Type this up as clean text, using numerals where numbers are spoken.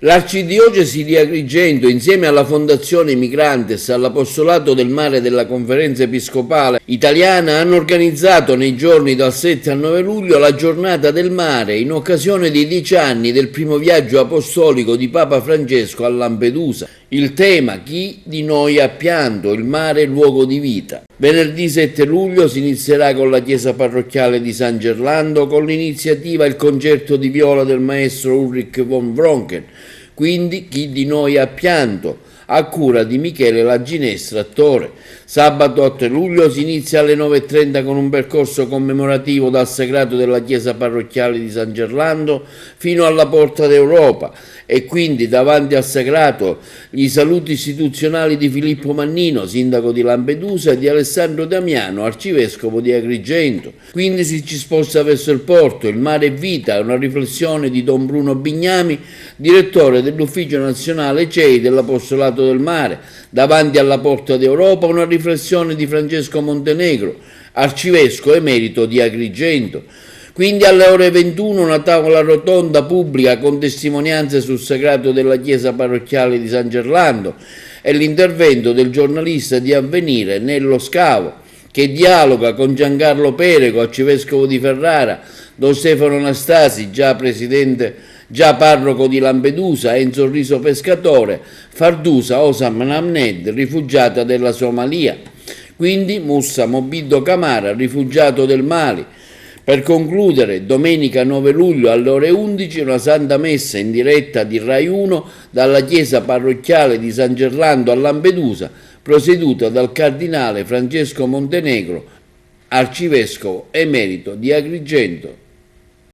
L'Arcidiocesi di Agrigento, insieme alla Fondazione Migrantes, all'Apostolato del Mare della Conferenza Episcopale Italiana, hanno organizzato nei giorni dal 7 al 9 luglio la Giornata del Mare in occasione dei 10 anni del primo viaggio apostolico di Papa Francesco a Lampedusa. Il tema: chi di noi ha pianto, il mare luogo di vita. Venerdì 7 luglio si inizierà con la chiesa parrocchiale di San Gerlando con l'iniziativa Il concerto di viola del maestro Ulrich von Wronken, quindi chi di noi ha pianto, a cura di Michele La Ginestra, attore. Sabato 8 luglio si inizia alle 9:30 con un percorso commemorativo dal sagrato della chiesa parrocchiale di San Gerlando fino alla Porta d'Europa e quindi davanti al sagrato i saluti istituzionali di Filippo Mannino, sindaco di Lampedusa, e di Alessandro Damiano, arcivescovo di Agrigento. Quindi si ci sposta verso il porto. Il mare è vita, è una riflessione di Don Bruno Bignami, direttore dell'Ufficio Nazionale CEI dell'Apostolato del Mare. Davanti alla Porta d'Europa una riflessione di Francesco Montenegro, arcivescovo emerito di Agrigento. Quindi alle ore 21 una tavola rotonda pubblica con testimonianze sul sagrato della chiesa parrocchiale di San Gerlando e l'intervento del giornalista di Avvenire Nello Scavo, che dialoga con Giancarlo Perego, arcivescovo di Ferrara, Don Stefano Anastasi, già parroco di Lampedusa, Enzo Riso pescatore, Fardusa Osam Namned, rifugiata della Somalia, quindi Mussa Mobiddo Camara, rifugiato del Mali. Per concludere, domenica 9 luglio alle ore 11 una Santa Messa in diretta di Rai 1 dalla chiesa parrocchiale di San Gerlando a Lampedusa, presieduta dal cardinale Francesco Montenegro, arcivescovo emerito di Agrigento.